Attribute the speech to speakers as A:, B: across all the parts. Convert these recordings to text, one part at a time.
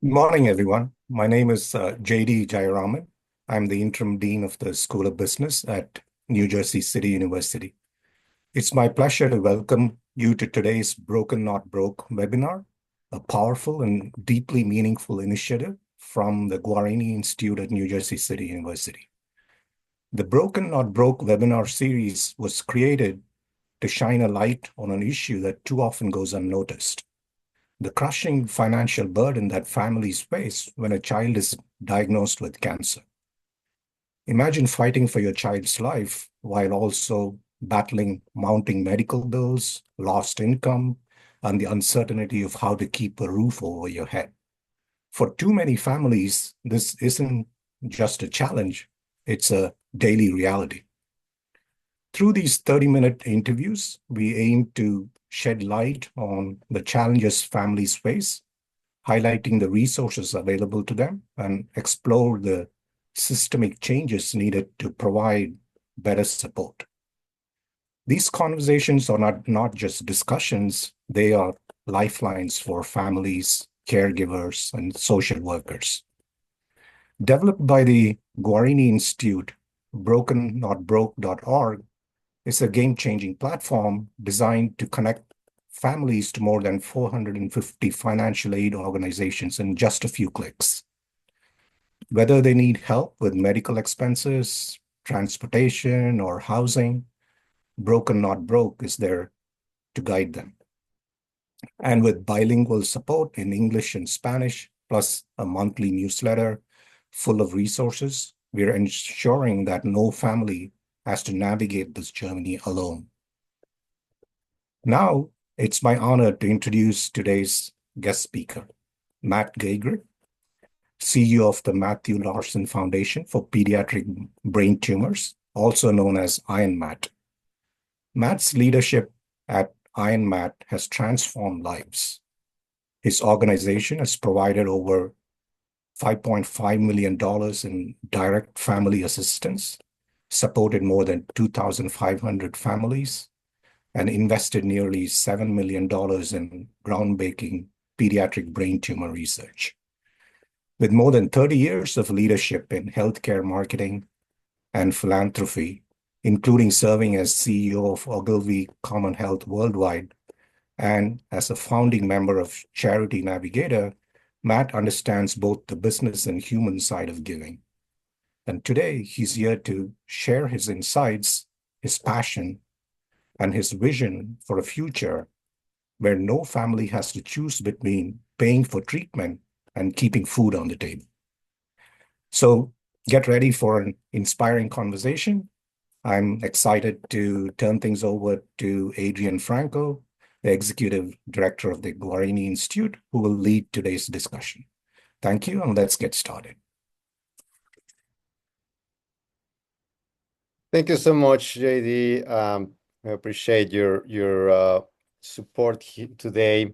A: Good morning, everyone. My name is JD Jayaraman. I'm the interim dean of the School of Business at New Jersey City University. It's my pleasure to welcome you to today's Broken Not Broke webinar, a powerful and deeply meaningful initiative from the Guarini Institute at New Jersey City University. The Broken Not Broke webinar series was created to shine a light on an issue that too often goes unnoticed: the crushing financial burden that families face when a child is diagnosed with cancer. Imagine fighting for your child's life while also battling mounting medical bills, lost income, and the uncertainty of how to keep a roof over your head. For too many families, this isn't just a challenge, it's a daily reality. Through these 30-minute interviews, we aim to shed light on the challenges families face, highlighting the resources available to them, and explore the systemic changes needed to provide better support. These conversations are not just discussions, they are lifelines for families, caregivers, and social workers. Developed by the Guarini Institute, brokenNotbroke.org is a game-changing platform designed to connect families to more than 450 financial aid organizations in just a few clicks. Whether they need help with medical expenses, transportation, or housing, Broken Not Broke is there to guide them. And with bilingual support in English and Spanish, plus a monthly newsletter full of resources, we're ensuring that no family has to navigate this journey alone. Now, it's my honor to introduce today's guest speaker, Matt Giegerich, CEO of the Matthew Larson Foundation for Pediatric Brain Tumors, also known as IronMatt. Matt's leadership at IronMatt has transformed lives. His organization has provided over $5.5 million in direct family assistance, supported more than 2,500 families, and invested nearly $7 million in groundbreaking pediatric brain tumor research. With more than 30 years of leadership in healthcare marketing and philanthropy, including serving as CEO of Ogilvy Common Health Worldwide and as a founding member of Charity Navigator, Matt understands both the business and human side of giving. And today, he's here to share his insights, his passion, and his vision for a future where no family has to choose between paying for treatment and keeping food on the table. So get ready for an inspiring conversation. I'm excited to turn things over to Adrian Franco, the Executive Director of the Guarini Institute, who will lead today's discussion. Thank you, and let's get started.
B: Thank you so much, JD. I appreciate your support today.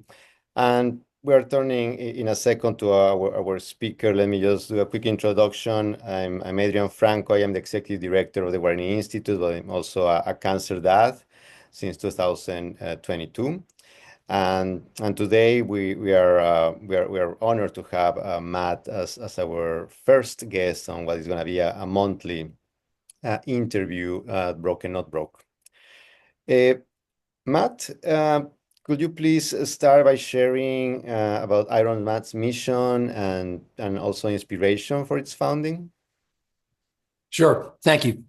B: And we're turning in a second to our speaker. Let me just do a quick introduction. I'm Adrian Franco. I am the Executive Director of the Guarini Institute, but I'm also a cancer dad since 2022. And today we are honored to have Matt as our first guest on what is going to be a monthly interview, Broken Not Broke. Matt, could you please start by sharing about IronMatt's mission and also inspiration for its founding?
C: Sure. Thank you,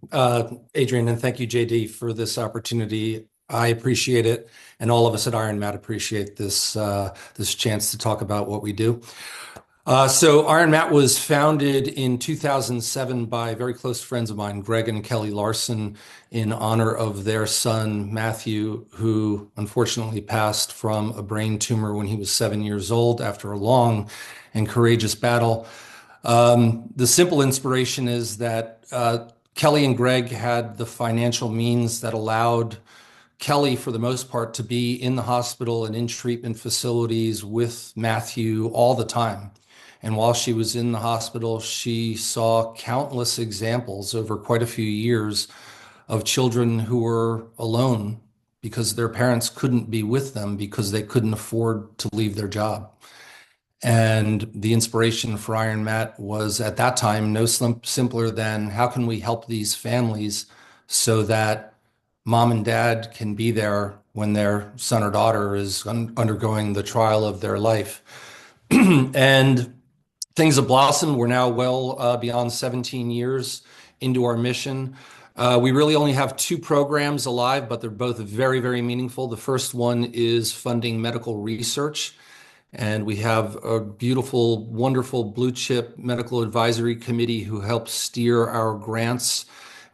C: Adrian, and thank you, JD, for this opportunity. I appreciate it, and all of us at IronMatt appreciate this chance to talk about what we do. So IronMatt was founded in 2007 by very close friends of mine, Greg and Kelly Larson, in honor of their son, Matthew, who unfortunately passed from a brain tumor when he was 7 years old after a long and courageous battle. The simple inspiration is that Kelly and Greg had the financial means that allowed Kelly, for the most part, to be in the hospital and in treatment facilities with Matthew all the time. And while she was in the hospital, she saw countless examples over quite a few years of children who were alone because their parents couldn't be with them because they couldn't afford to leave their job. And the inspiration for IronMatt was at that time no simpler than how can we help these families so that mom and dad can be there when their son or daughter is undergoing the trial of their life. And things have blossomed. We're now well beyond 17 years into our mission. We really only have two programs alive, but they're both very, very meaningful. The first one is funding medical research. And we have a beautiful, wonderful blue chip medical advisory committee who helps steer our grants.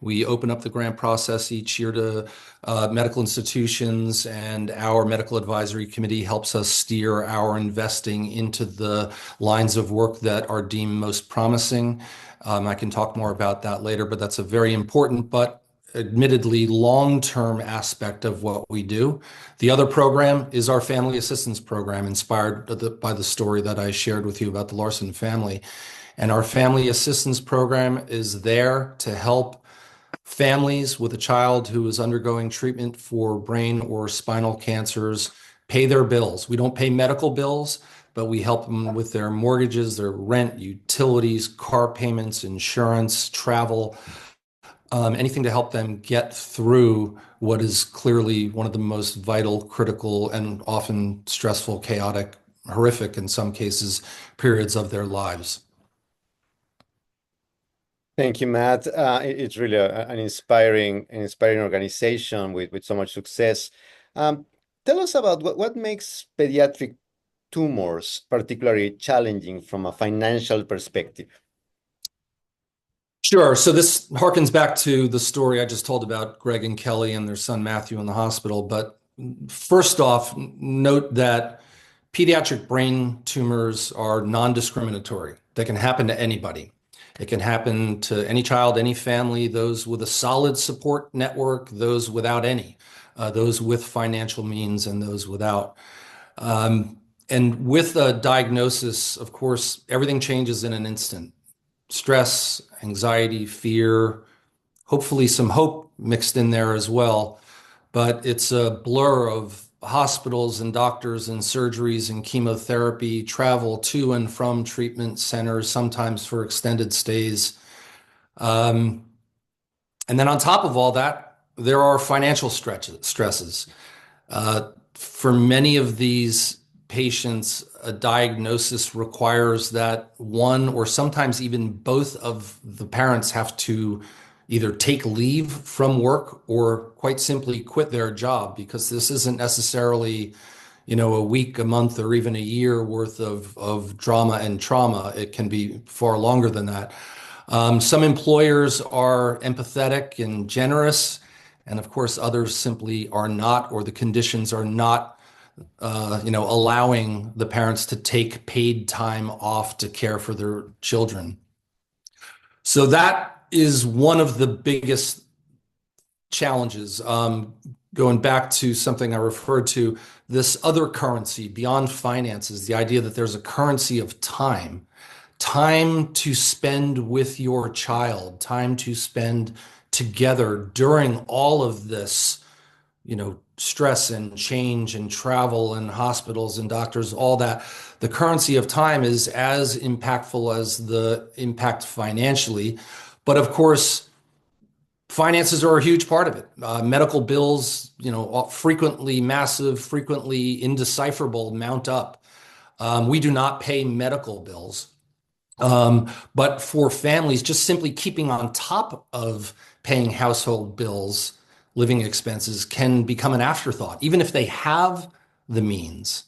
C: We open up the grant process each year to medical institutions, and our medical advisory committee helps us steer our investing into the lines of work that are deemed most promising. I can talk more about that later, but that's a very important but admittedly long-term aspect of what we do. The other program is our family assistance program, inspired by the story that I shared with you about the Larson family. And our family assistance program is there to help families with a child who is undergoing treatment for brain or spinal cancers pay their bills. We don't pay medical bills, but we help them with their mortgages, their rent, utilities, car payments, insurance, travel, anything to help them get through what is clearly one of the most vital, critical, and often stressful, chaotic, horrific in some cases, periods of their lives.
B: Thank you, Matt. It's really an inspiring organization with so much success. Tell us about what makes pediatric tumors particularly challenging from a financial perspective.
C: Sure. So this harkens back to the story I just told about Greg and Kelly and their son Matthew in the hospital. But first off, note that pediatric brain tumors are non-discriminatory. They can happen to anybody. It can happen to any child, any family, those with a solid support network, those without any, those with financial means and those without. And with a diagnosis, of course, everything changes in an instant. Stress, anxiety, fear, hopefully some hope mixed in there as well. But it's a blur of hospitals and doctors and surgeries and chemotherapy, travel to and from treatment centers, sometimes for extended stays. And then on top of all that, there are financial stresses. For many of these patients, a diagnosis requires that one or sometimes even both of the parents have to either take leave from work or quite simply quit their job, because this isn't necessarily, a week, a month, or even a year worth of drama and trauma. It can be far longer than that. Some employers are empathetic and generous, and of course others simply are not, or the conditions are not allowing the parents to take paid time off to care for their children. So that is one of the biggest challenges. Going back to something I referred to, this other currency beyond finances, the idea that there's a currency of time to spend with your child, time to spend together during all of this, stress and change and travel and hospitals and doctors, all that. The currency of time is as impactful as the impact financially. But of course, finances are a huge part of it. Medical bills, frequently massive, frequently indecipherable, mount up. We do not pay medical bills. But for families, just simply keeping on top of paying household bills, living expenses can become an afterthought, even if they have the means.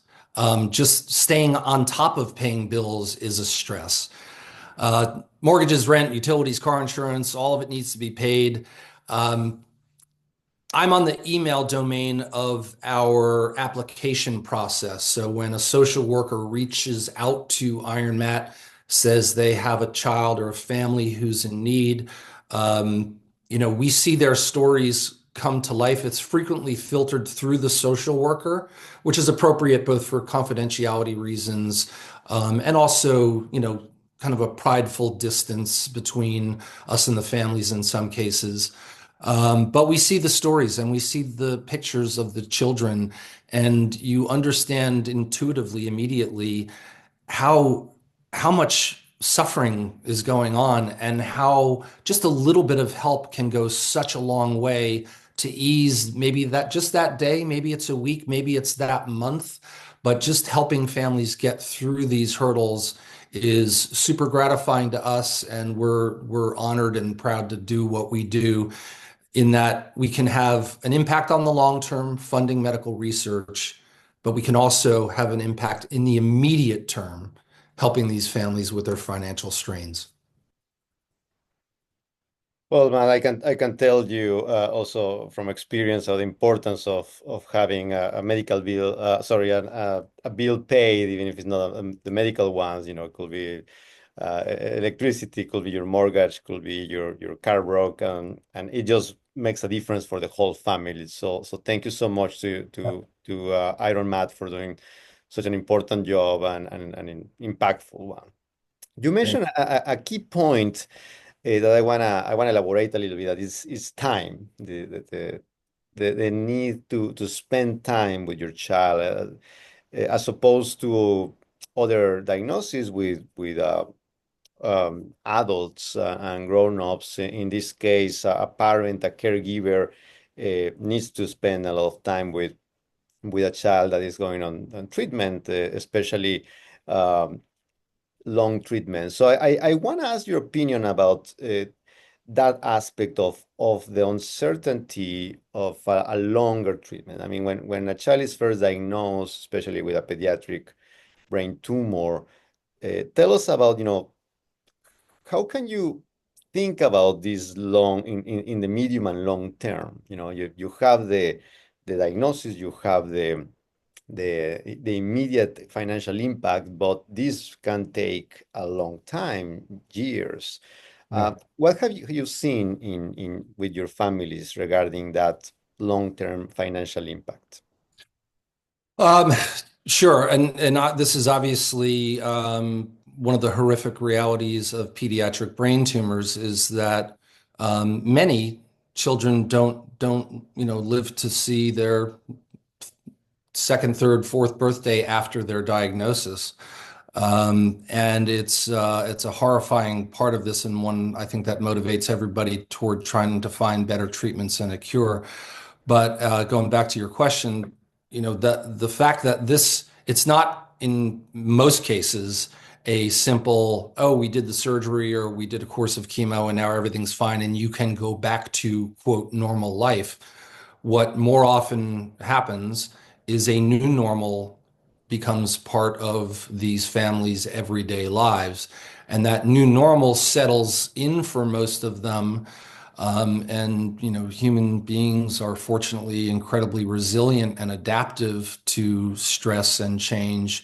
C: Just staying on top of paying bills is a stress. Mortgages, rent, utilities, car insurance, all of it needs to be paid. I'm on the email domain of our application process. So when a social worker reaches out to IronMatt, says they have a child or a family who's in need, we see their stories come to life. It's frequently filtered through the social worker, which is appropriate both for confidentiality reasons and also, kind of a prideful distance between us and the families in some cases. But we see the stories and we see the pictures of the children, and you understand intuitively, immediately, how much suffering is going on and how just a little bit of help can go such a long way to ease maybe that just that day, maybe it's a week, maybe it's that month, but just helping families get through these hurdles is super gratifying to us, and we're honored and proud to do what we do in that we can have an impact on the long term funding medical research, but we can also have an impact in the immediate term, helping these families with their financial strains.
B: Well, man, I can tell you also from experience of the importance of having a medical bill, sorry, a bill paid, even if it's not the medical ones. It could be electricity, could be your mortgage, could be your car broke, and it just makes a difference for the whole family. So thank you so much to IronMatt for doing such an important job and an impactful one. You mentioned a key point that I wanna elaborate a little bit. That is time. The need to spend time with your child, as opposed to other diagnoses with adults and grown-ups. In this case, a parent, a caregiver, needs to spend a lot of time with a child that is going on treatment, especially um, long treatment. So I want to ask your opinion about that aspect of the uncertainty of a longer treatment. I mean, when a child is first diagnosed, especially with a pediatric brain tumor, tell us about, how can you think about this in the medium and long term? You have the diagnosis, you have the immediate financial impact, but this can take a long time, years. What have you seen in with your families regarding that long-term financial impact?
C: Um, sure. And this is obviously one of the horrific realities of pediatric brain tumors is that many children don't live to see their second, third, fourth birthday after their diagnosis. And it's a horrifying part of this, and one I think that motivates everybody toward trying to find better treatments and a cure. But going back to your question, the fact that it's not in most cases a simple, oh, we did the surgery or we did a course of chemo and now everything's fine and you can go back to quote normal life. What more often happens is a new normal becomes part of these families' everyday lives. And that new normal settles in for most of them. And human beings are fortunately incredibly resilient and adaptive to stress and change.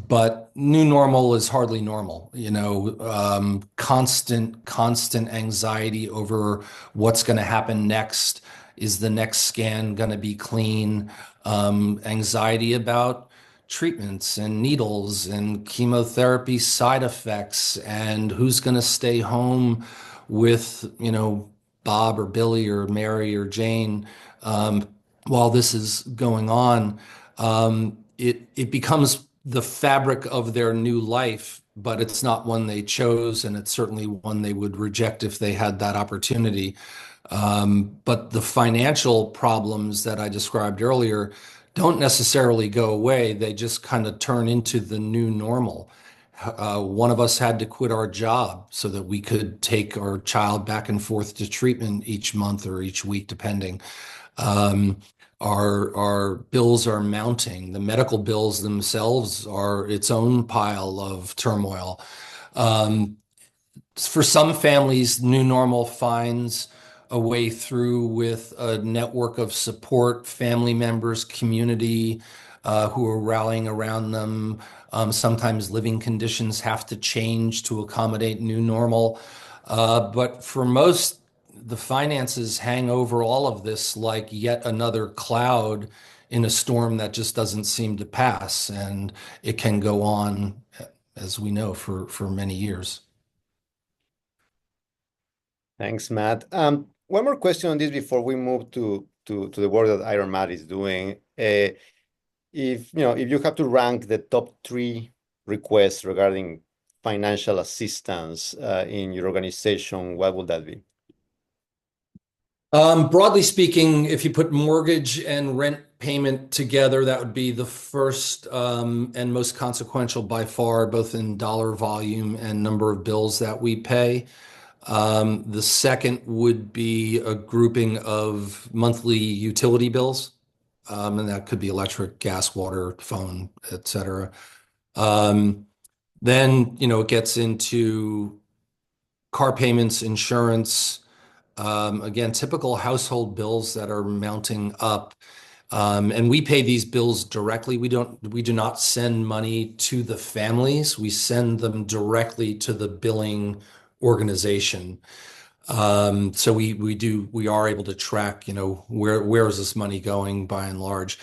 C: But new normal is hardly normal. Constant anxiety over what's going to happen next. Is the next scan going to be clean? Anxiety about treatments and needles and chemotherapy side effects and who's going to stay home with, Bob or Billy or Mary or Jane while this is going on. It becomes the fabric of their new life, but it's not one they chose, and it's certainly one they would reject if they had that opportunity. But the financial problems that I described earlier don't necessarily go away. They just kind of turn into the new normal. One of us had to quit our job so that we could take our child back and forth to treatment each month or each week, depending. Um, our bills are mounting. The medical bills themselves are its own pile of turmoil. Um, for some families, new normal finds a way through with a network of support, family members, community who are rallying around them. Sometimes living conditions have to change to accommodate new normal. But for most, the finances hang over all of this like yet another cloud in a storm that just doesn't seem to pass. And it can go on, as we know, for many years.
B: Thanks, Matt. One more question on this before we move to the work that IronMatt is doing. if you have to rank the top 3 requests regarding financial assistance in your organization, what would that be?
C: Broadly speaking, if you put mortgage and rent payment together, that would be the first and most consequential by far, both in dollar volume and number of bills that we pay. The second would be a grouping of monthly utility bills, and that could be electric, gas, water, phone, et cetera. Then, it gets into car payments, insurance, again, typical household bills that are mounting up. And we pay these bills directly. We do not send money to the families. We send them directly to the billing organization. So we are able to track, where is this money going by and large.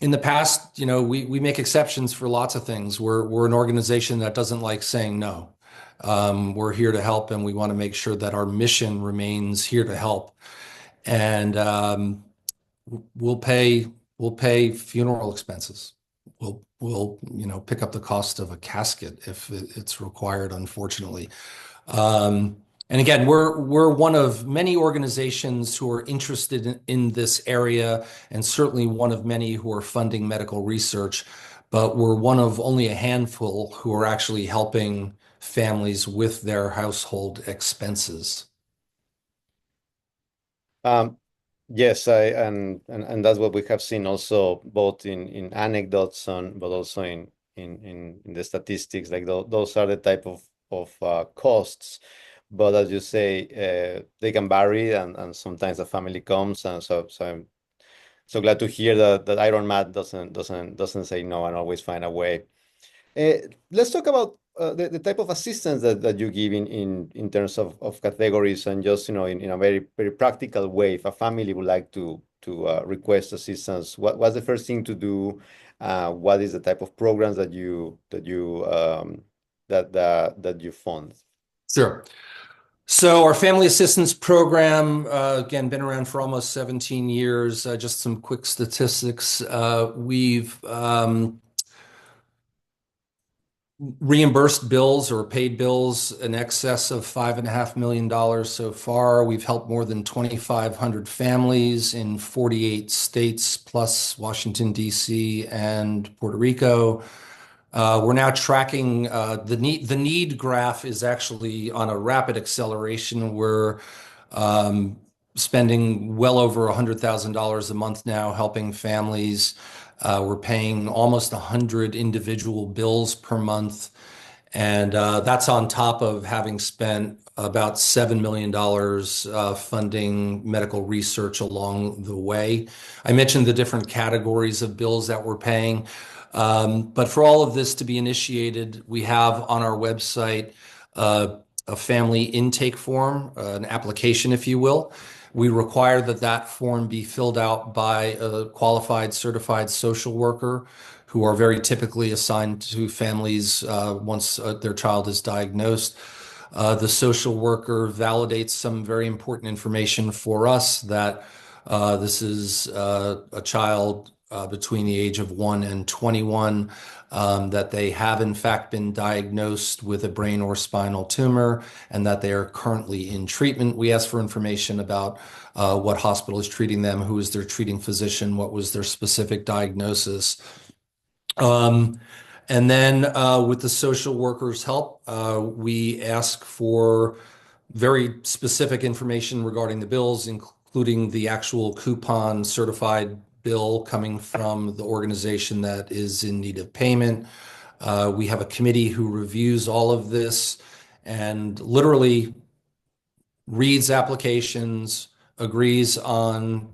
C: In the past, we make exceptions for lots of things. We're an organization that doesn't like saying no. We're here to help, and we want to make sure that our mission remains here to help. And we'll pay funeral expenses. We'll pick up the cost of a casket if it's required, unfortunately. And again, we're one of many organizations who are interested in this area, and certainly one of many who are funding medical research, but we're one of only a handful who are actually helping families with their household expenses.
B: Yes, and that's what we have seen also, both in anecdotes but also in the statistics. Like those are the type of costs. But as you say, they can vary, and sometimes the family comes, and so I'm so glad to hear that IronMatt doesn't say no and always find a way. Let's talk about the type of assistance that you give in terms of categories, and just in a very very practical way. If a family would like to request assistance, what's the first thing to do? What is the type of programs that you fund?
C: Sure. So our family assistance program, again, been around for almost 17 years. Just some quick statistics. We've reimbursed bills or paid bills in excess of $5.5 million so far. We've helped more than 2,500 families in 48 states, plus Washington, D.C. and Puerto Rico. We're now tracking the need graph is actually on a rapid acceleration. We're spending well over $100,000 a month now helping families. We're paying almost 100 individual bills per month. And that's on top of having spent about $7 million funding medical research along the way. I mentioned the different categories of bills that we're paying. But for all of this to be initiated, we have on our website a family intake form, an application, if you will. We require that form be filled out by a qualified, certified social worker who are very typically assigned to families once their child is diagnosed. The social worker validates some very important information for us, that this is a child between the age of 1 and 21, that they have in fact been diagnosed with a brain or spinal tumor, and that they are currently in treatment. We ask for information about what hospital is treating them, who is their treating physician, what was their specific diagnosis. And then with the social worker's help, we ask for very specific information regarding the bills, including the actual coupon certified bill coming from the organization that is in need of payment. We have a committee who reviews all of this and literally reads applications, agrees on,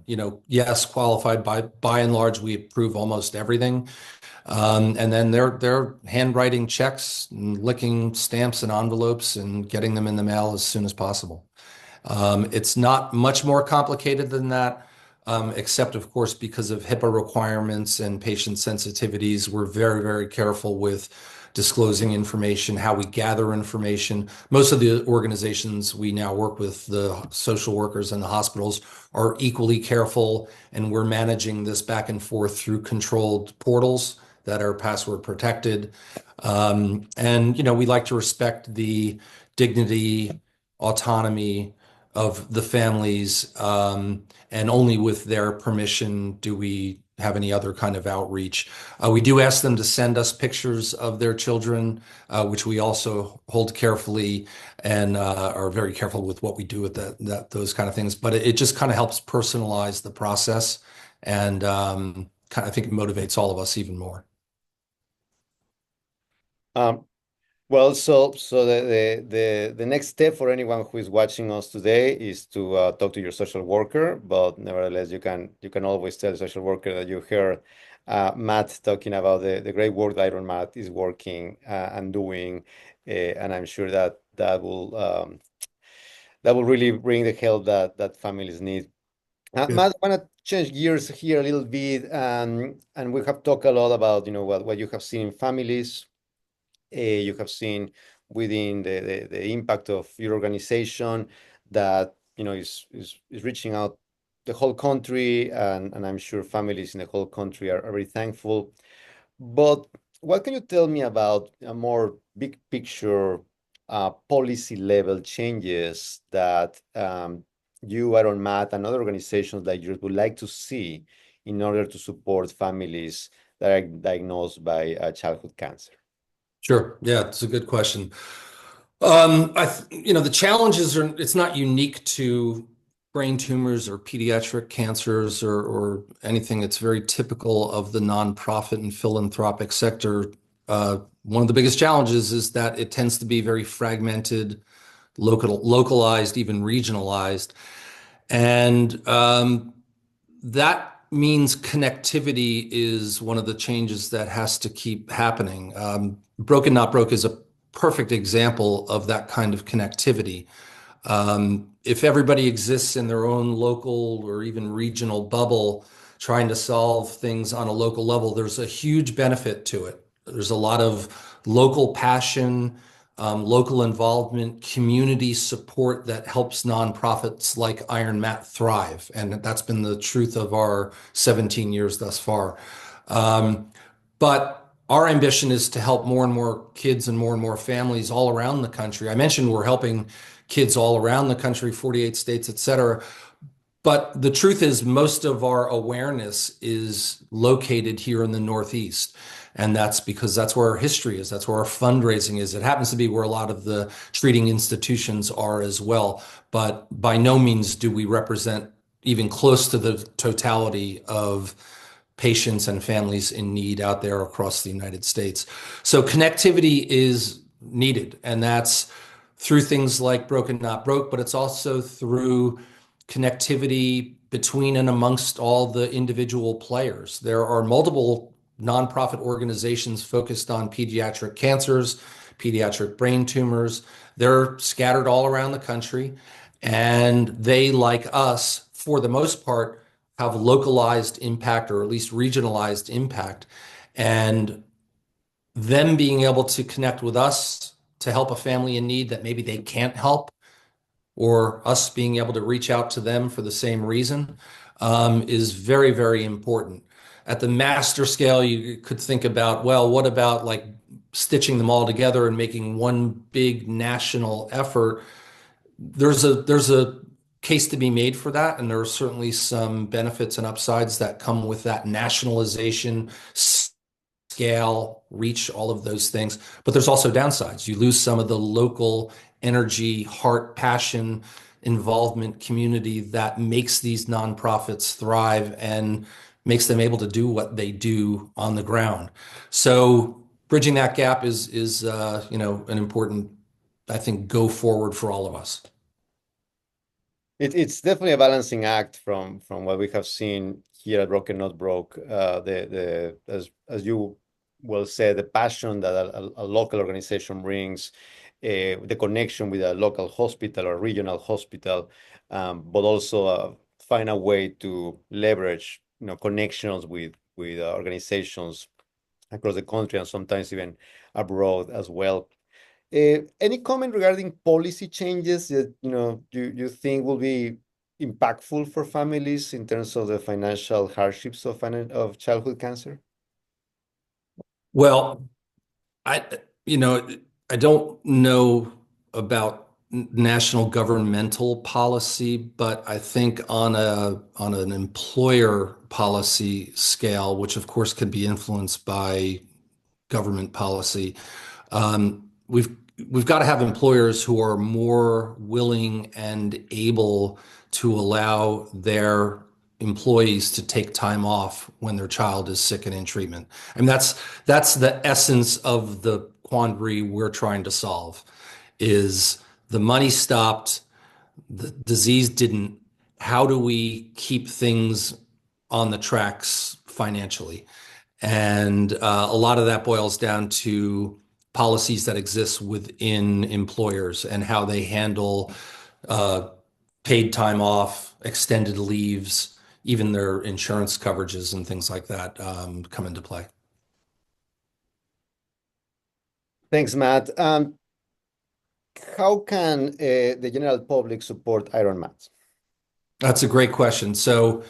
C: yes, qualified. By and large, we approve almost everything. And then they're handwriting checks and licking stamps and envelopes and getting them in the mail as soon as possible. It's not much more complicated than that, except, of course, because of HIPAA requirements and patient sensitivities. We're very, very careful with disclosing information, how we gather information. Most of the organizations we now work with, the social workers and the hospitals, are equally careful, and we're managing this back and forth through controlled portals that are password protected. And, we like to respect the dignity, autonomy of the families, and only with their permission do we have any other kind of outreach. We do ask them to send us pictures of their children, which we also hold carefully and are very careful with what we do with those kind of things. But it just kind of helps personalize the process, and I think it motivates all of us even more.
B: Well, so the next step for anyone who is watching us today is to talk to your social worker. But nevertheless, you can always tell the social worker that you heard Matt talking about the great work that IronMatt is working and doing, and I'm sure that will really bring the help that families need. Matt, I want to change gears here a little bit, and we have talked a lot about what you have seen in families. You have seen within the impact of your organization that is reaching out the whole country, and I'm sure families in the whole country are very thankful. But what can you tell me about a more big picture policy level changes that you, IronMatt, and other organizations like yours would like to see in order to support families that are diagnosed by childhood cancer?
C: Sure. Yeah, it's a good question. The challenges it's not unique to brain tumors or pediatric cancers or anything. It's very typical of the nonprofit and philanthropic sector. One of the biggest challenges is that it tends to be very fragmented, localized, even regionalized. And that means connectivity is one of the changes that has to keep happening. brokenNotbroke is a perfect example of that kind of connectivity. If everybody exists in their own local or even regional bubble, trying to solve things on a local level, there's a huge benefit to it. There's a lot of local passion, local involvement, community support that helps nonprofits like IronMatt thrive. And that's been the truth of our 17 years thus far. But our ambition is to help more and more kids and more families all around the country. I mentioned we're helping kids all around the country, 48 states, et cetera. But the truth is most of our awareness is located here in the Northeast. And that's because that's where our history is. That's where our fundraising is. It happens to be where a lot of the treating institutions are as well. But by no means do we represent even close to the totality of patients and families in need out there across the United States. So connectivity is needed, and that's through things like brokenNotbroke, but it's also through connectivity between and amongst all the individual players. There are multiple nonprofit organizations focused on pediatric cancers, pediatric brain tumors. They're scattered all around the country, and they, like us, for the most part, have localized impact or at least regionalized impact. And them being able to connect with us to help a family in need that maybe they can't help, or us being able to reach out to them for the same reason, is very, very important. At the master scale, you could think about, well, what about like stitching them all together and making one big national effort? There's a case to be made for that, and there are certainly some benefits and upsides that come with that nationalization, scale, reach, all of those things. But there's also downsides. You lose some of the local energy, heart, passion, involvement, community that makes these nonprofits thrive and makes them able to do what they do on the ground. So bridging that gap is an important, I think, go forward for all of us.
B: It's definitely a balancing act from what we have seen here at brokenNotbroke. As you well said, the passion that a local organization brings, the connection with a local hospital or regional hospital, but also find a way to leverage connections with organizations across the country and sometimes even abroad as well. Any comment regarding policy changes that you think will be impactful for families in terms of the financial hardships of childhood cancer?
C: Well, I, I don't know about national governmental policy, but I think on an employer policy scale, which of course can be influenced by government policy, we've got to have employers who are more willing and able to allow their employees to take time off when their child is sick and in treatment. I mean, that's the essence of the quandary we're trying to solve, is the money stopped, the disease didn't. How do we keep things on the tracks financially? And a lot of that boils down to policies that exist within employers and how they handle paid time off, extended leaves, even their insurance coverages and things like that come into play.
B: Thanks, Matt. How can the general public support IronMatt?
C: That's a great question. So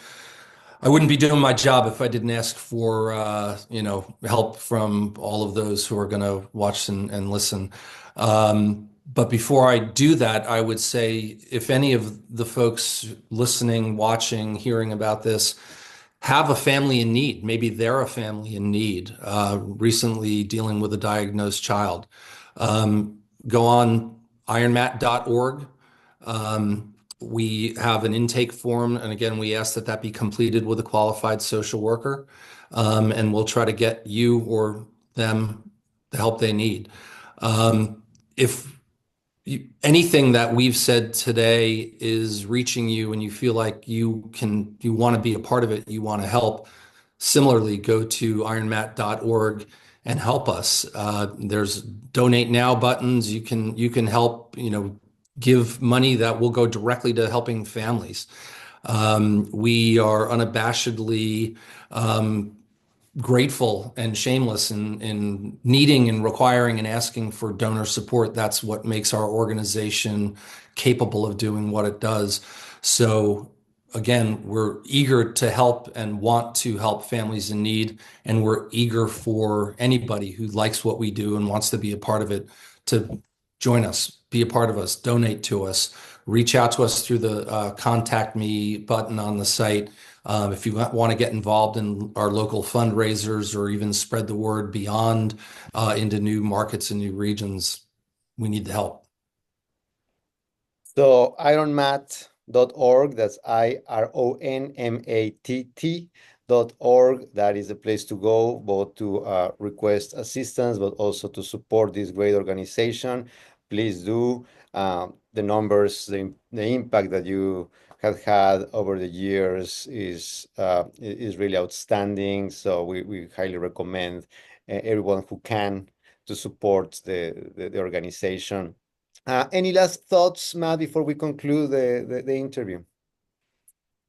C: I wouldn't be doing my job if I didn't ask for help from all of those who are going to watch and listen. But before I do that, I would say if any of the folks listening, watching, hearing about this have a family in need, maybe they're a family in need, recently dealing with a diagnosed child, go on ironmatt.org. We have an intake form, and again, we ask that that be completed with a qualified social worker, and we'll try to get you or them the help they need. If anything that we've said today is reaching you and you feel like you want to be a part of it, you want to help, similarly, go to ironmatt.org and help us. There's donate now buttons. You can help, give money that will go directly to helping families. We are unabashedly grateful and shameless in needing and requiring and asking for donor support. That's what makes our organization capable of doing what it does. So again, we're eager to help and want to help families in need, and we're eager for anybody who likes what we do and wants to be a part of it to join us, be a part of us, donate to us, reach out to us through the contact me button on the site. If you want to get involved in our local fundraisers or even spread the word beyond into new markets and new regions, we need the help.
B: So ironmatt.org, that's IRONMATT.org. That is the place to go, both to request assistance, but also to support this great organization. Please do. The numbers, the impact that you have had over the years is really outstanding. So we highly recommend everyone who can to support the organization. Any last thoughts, Matt, before we conclude the interview?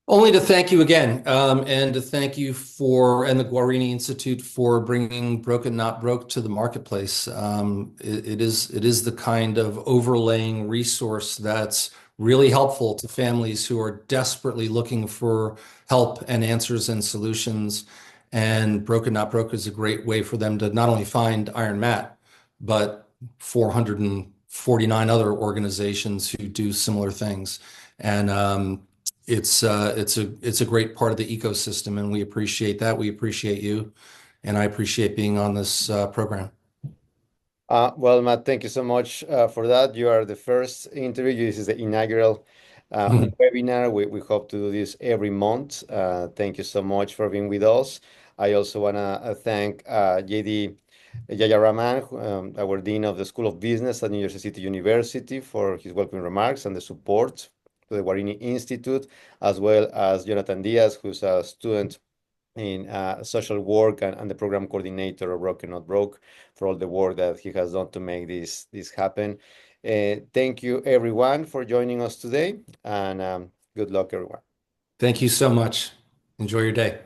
C: Only to thank you again, and to thank you and the Guarini Institute for bringing Broken Not Broke to the marketplace. It is the kind of overlaying resource that's really helpful to families who are desperately looking for help and answers and solutions. And Broken Not Broke is a great way for them to not only find IronMatt, but 449 other organizations who do similar things. And it's a great part of the ecosystem, and we appreciate that. We appreciate you, and I appreciate being on this program.
B: Well, Matt, thank you so much for that. You are the first interview. This is the inaugural webinar. We hope to do this every month. Thank you so much for being with us. I also want to thank JD Jayaraman, our Dean of the School of Business at New Jersey City University, for his welcoming remarks and the support to the Guarini Institute, as well as Jonathan Diaz, who's a student in social work and the program coordinator of Broken Not Broke, for all the work that he has done to make this happen. Thank you, everyone, for joining us today, and good luck, everyone.
C: Thank you so much. Enjoy your day.